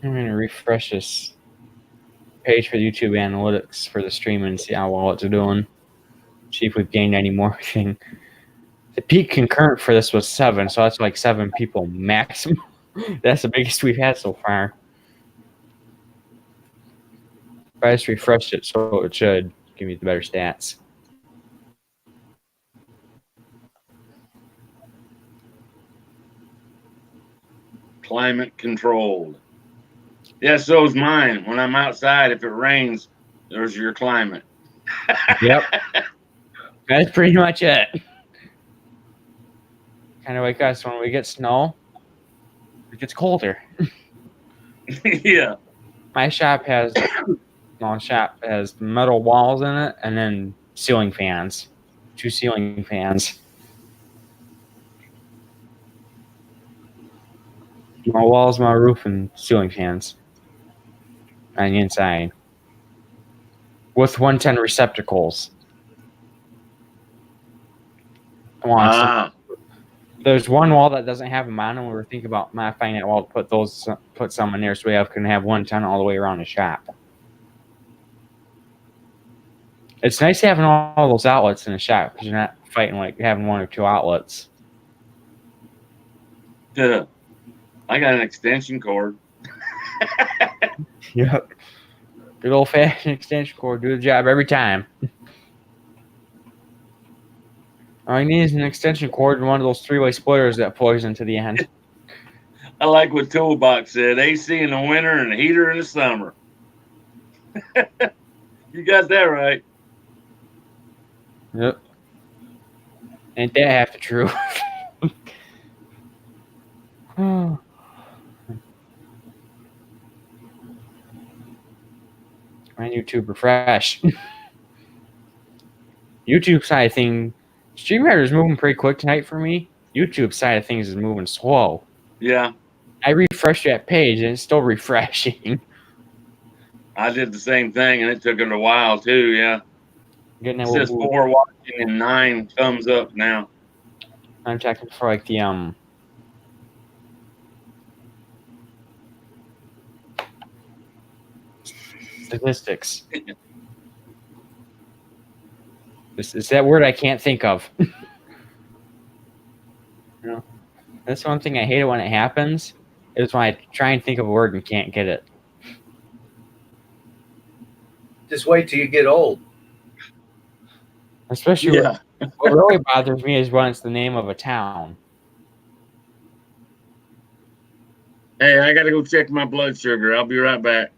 I'm going to refresh this page for YouTube analytics for the stream and see how well it's doing. See if we've gained any more thing. The peak concurrent for this was 7, so that's like 7 people maximum. That's the biggest we've had so far. I just refreshed it, so it should give me the better stats. Climate controlled. Yeah, so's mine. When I'm outside, if it rains, there's your climate. Yep. That's pretty much it. Kind of like us when we get snow, it gets colder. Yeah. My shop has metal walls in it and then ceiling fans. 2 ceiling fans. My walls, my roof, and ceiling fans on the inside. With 110 receptacles. There's one wall that doesn't have them on, and we were thinking about modifying that wall to put some in there so we can have 110 all the way around the shop. It's nice having all those outlets in the shop because you're not fighting like having 1 or 2 outlets. Yeah. I got an extension cord. Yep. Good old fashioned extension cord, do the job every time. All you need is an extension cord and one of those 3-way splitters that plugs into the end. I like what Toolbox said: AC in the winter and a heater in the summer. You got that right. Yep. Ain't that half the truth? My YouTube refresh. YouTube side of thing, StreamYard is moving pretty quick tonight for me. YouTube side of things is moving slow. Yeah. I refreshed that page and it's still refreshing. I did the same thing and it took it a while too. Yeah. Getting It says 4 watching and 9 thumbs up now. I'm checking for like the statistics. Is that word I can't think of. You know, that's one thing I hate it when it happens. Is when I try and think of a word and can't get it. Just wait till you get old. Especially what really bothers me is when it's the name of a town. Hey, I got to go check my blood sugar. I'll be right back.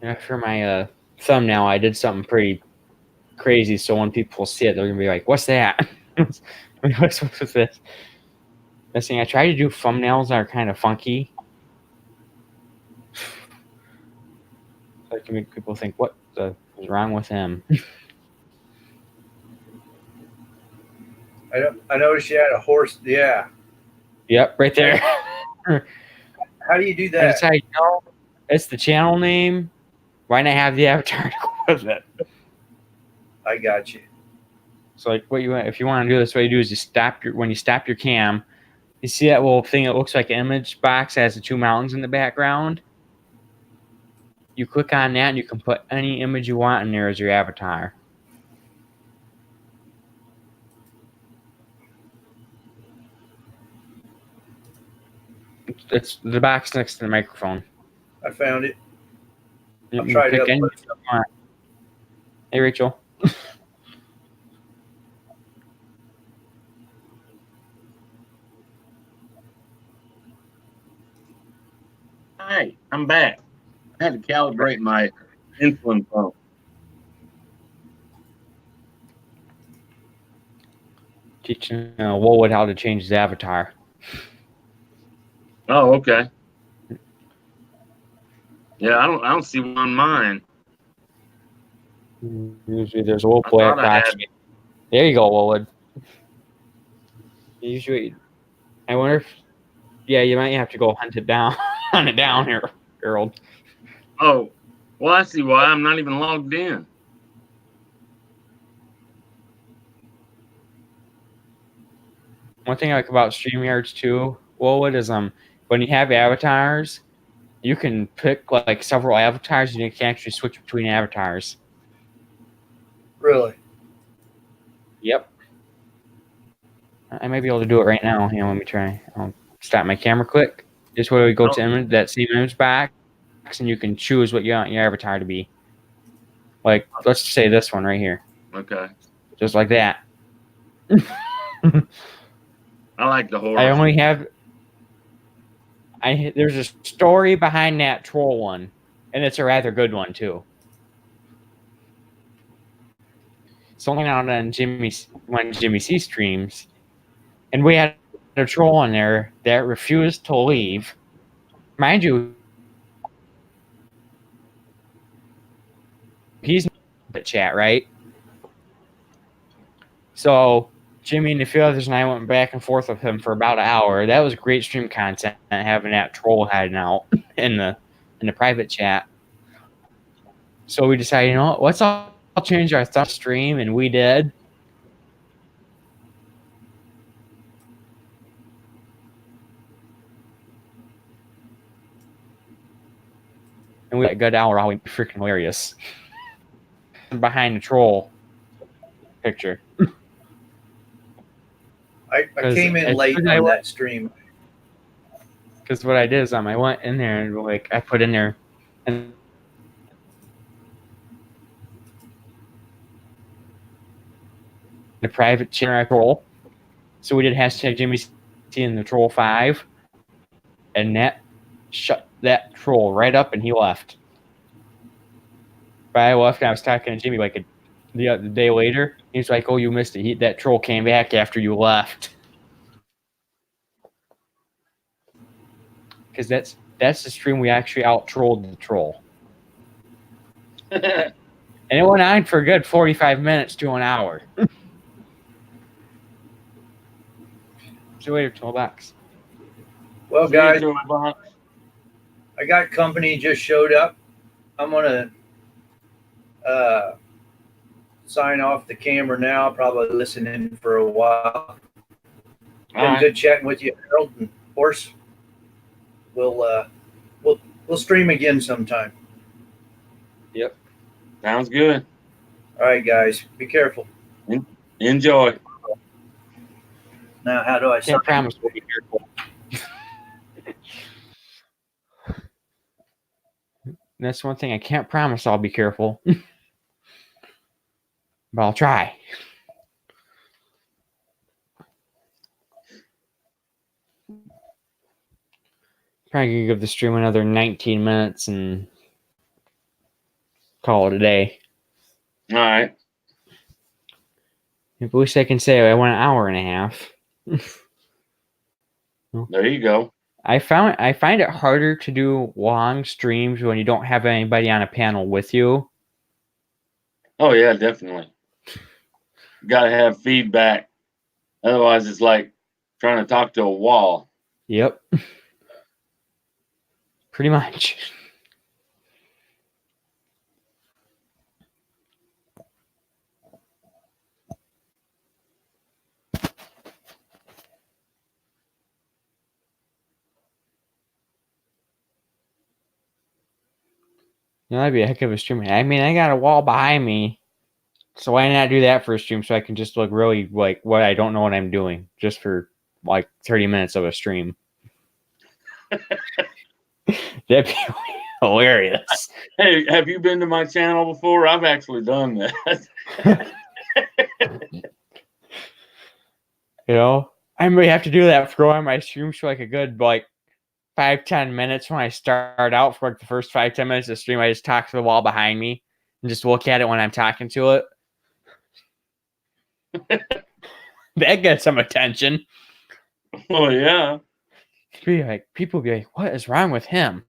Yeah, for my thumbnail, I did something pretty crazy. So when people see it, they're gonna be like, "What's that? What's this?" This thing I try to do thumbnails that are kind of funky, so I can make people think, "What the is wrong with him?" I noticed you had a horse. Yeah. Yep, right there. How do you do that? That's how you know it's the channel name. Why not have the avatar with it? I got you. So like, if you want to do this, what you do is when you stop your cam, you see that little thing that looks like an image box that has the 2 mountains in the background. You click on that and you can put any image you want in there as your avatar. It's the box next to the microphone. I found it. You I'll try it out. Hey, Rachel. Hi, I'm back. I had to calibrate my insulin pump. Teaching Woolwood how to change his avatar. Oh, okay. Yeah, I don't see one on mine. Usually there's a little black box. There you go, Woolwood. Usually, I wonder if, yeah, you might have to go hunt it down here, Harold. Oh, well, I see why I'm not even logged in. One thing I like about StreamYards too, well, what is when you have avatars, you can pick like several avatars and you can actually switch between avatars. Really? Yep. I might be able to do it right now. Here, let me try. I'll stop my camera quick. Just where we go to image, that same image box, and you can choose what you want your avatar to be. Like, let's say this one right here. Okay. Just like that. I like the horror. I only have. There's a story behind that troll one, and it's a rather good one too. It's only out on Jimmy C streams, and we had a troll in there that refused to leave. Mind you, he's in the chat, right? So Jimmy and a few others and I went back and forth with him for about an hour. That was great stream content, having that troll hiding out in the private chat. So we decided, you know what, let's all change our thought stream, and we did. And we got a good hour, all freaking hilarious. Behind the troll picture. I came in late on that stream. Because what I did is I went in there and like I put in there and the private channel troll. So we did hashtag Jimmy C in the troll 5, and that shut that troll right up, and he left. But I left, and I was talking to Jimmy like the day later. He's like, "Oh, you missed it. That troll came back after you left." Because that's the stream we actually out trolled the troll. And it went on for a good 45 minutes to an hour. See you later, $12. Well, guys, I got company just showed up. I'm gonna sign off the camera now. Probably listen in for a while. Been good chatting with you, Harold and Horse. We'll stream again sometime. Yep. Sounds good. All right, guys. Be careful. Enjoy. Now, how do I Can't promise we'll be careful. That's one thing I can't promise I'll be careful. But I'll try. Probably gonna give the stream another 19 minutes and call it a day. All right. At least I can say I went an hour and a half. There you go. I find it harder to do long streams when you don't have anybody on a panel with you. Oh yeah, definitely. Got to have feedback. Otherwise, it's like trying to talk to a wall. Yep. Pretty much. You know, that'd be a heck of a stream. I mean, I got a wall behind me. So why not do that for a stream so I can just look really like what I don't know what I'm doing just for like 30 minutes of a stream? That'd be hilarious. Hey, have you been to my channel before? I've actually done that. You know, I may have to do that for on my streams for like a good like 5-10 minutes when I start out. For like the first 5-10 minutes of the stream, I just talk to the wall behind me and just look at it when I'm talking to it. That gets some attention. Oh yeah. People be like, what is wrong with him?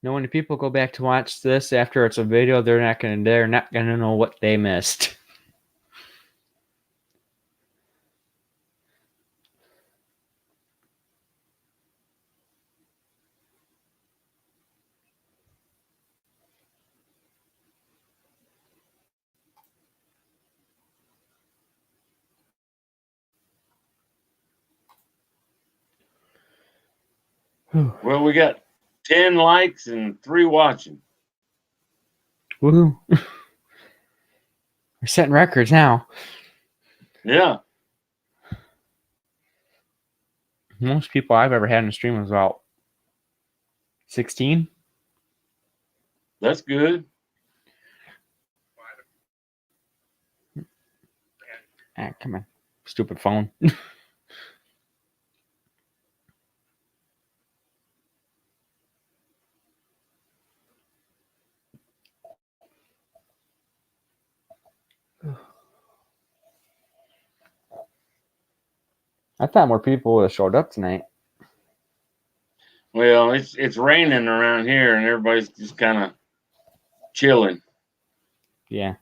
No, when the people go back to watch this after it's a video, they're not gonna know what they missed. Well, we got 10 likes and 3 watching. Woohoo! We're setting records now. Yeah. Most people I've ever had in a stream was about 16. That's good. Ah, come on, stupid phone. I thought more people would have showed up tonight. Well, it's raining around here and everybody's just kind of chilling. Yeah.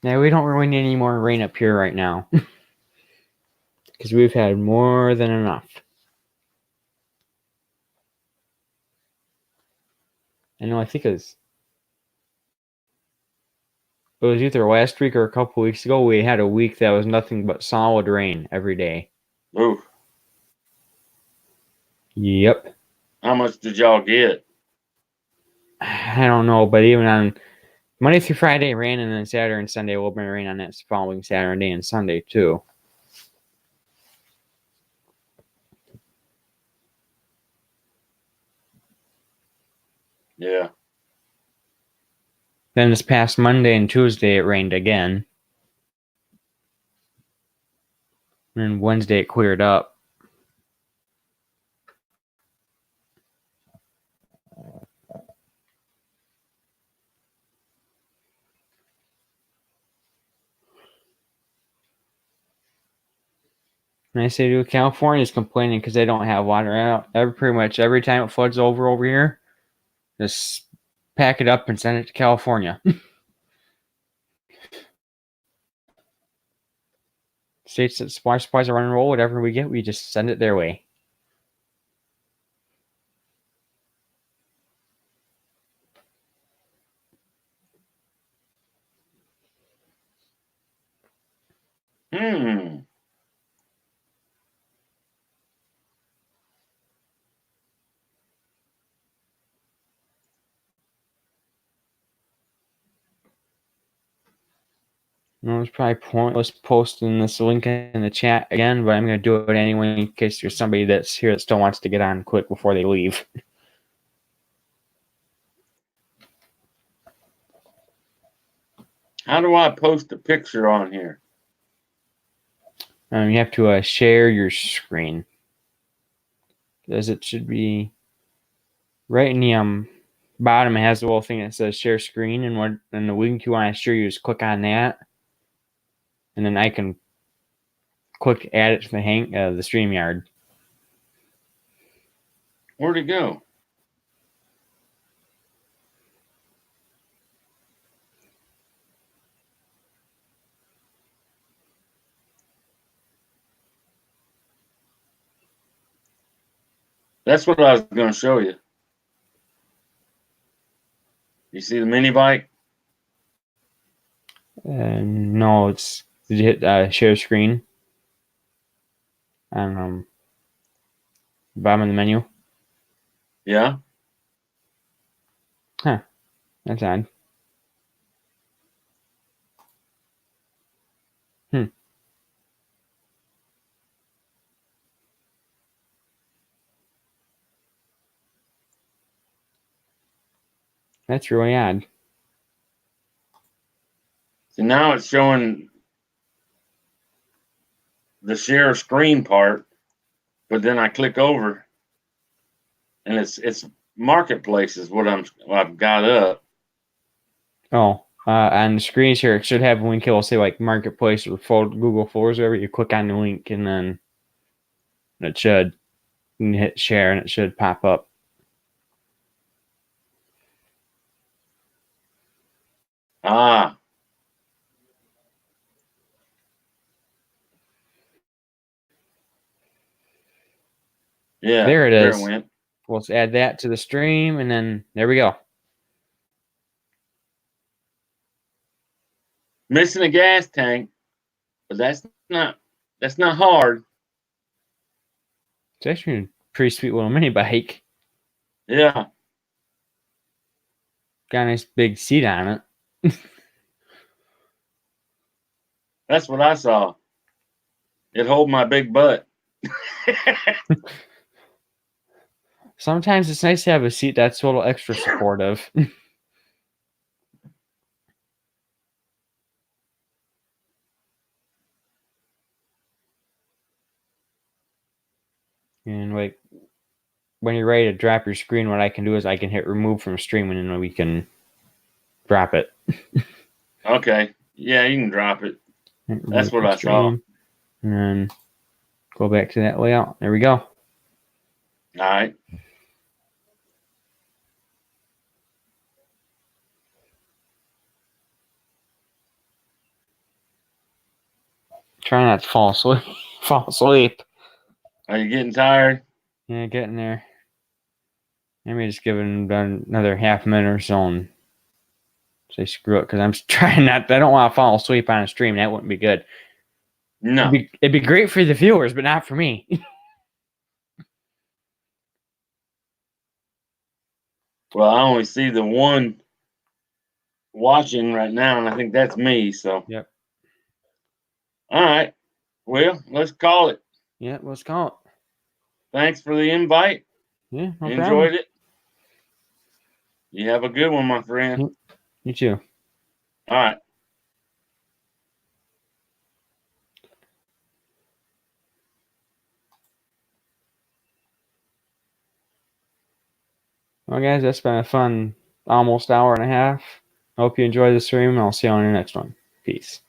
Yeah, we don't really need any more rain up here right now. Because we've had more than enough. I know, I think it was either last week or a couple weeks ago, we had a week that was nothing but solid rain every day. Ooh. Yep. How much did y'all get? I don't know, but even on Monday through Friday rain, and then Saturday and Sunday will be rain on that following Saturday and Sunday too. Yeah. Then this past Monday and Tuesday it rained again. And Wednesday it cleared up. And I say, dude, California's complaining because they don't have water out. Pretty much every time it floods over here, just pack it up and send it to California. States that supplies are on roll, whatever we get, we just send it their way. No, it's probably pointless posting this link in the chat again, but I'm going to do it anyway in case there's somebody that's here that still wants to get on quick before they leave. How do I post a picture on here? You have to share your screen. Because it should be right in the bottom. It has the little thing that says share screen, and the link you want to share, you just click on that. And then I can click add it to the StreamYard. Where'd it go? That's what I was going to show you. You see the mini bike? No, did you hit share screen? On bottom of the menu. Yeah. Huh. That's odd. That's really odd. So now it's showing the share screen part, but then I click over and it's marketplace is what I've got up. Oh. On the screen here, it should have a link. It'll say like Marketplace or Google Photos, whatever. You click on the link and then it should hit share and it should pop up. Ah. Yeah. There it is. There it went. Let's add that to the stream and then there we go. Missing a gas tank, but that's not hard. It's actually a pretty sweet little mini bike. Yeah. Got a nice big seat on it. That's what I saw. It hold my big butt. Sometimes it's nice to have a seat that's a little extra supportive. And like when you're ready to drop your screen, what I can do is I can hit remove from streaming and then we can drop it. Okay. Yeah, you can drop it. That's what I saw. And then go back to that layout. There we go. All right. Try not to fall asleep. Fall asleep. Are you getting tired? Yeah, getting there. Let me just give it another half minute or so and say screw it because I'm trying not. I don't want to fall asleep on a stream. That wouldn't be good. No. It'd be great for the viewers, but not for me. Well, I only see the one watching right now, and I think that's me. So. Yep. All right. Well, let's call it. Yeah, let's call it. Thanks for the invite. Yeah, no Enjoyed problem. it. You have a good one, my friend. You too. All right. Well, guys, that's been a fun almost hour and a half. Hope you enjoyed the stream, and I'll see you on the next one. Peace.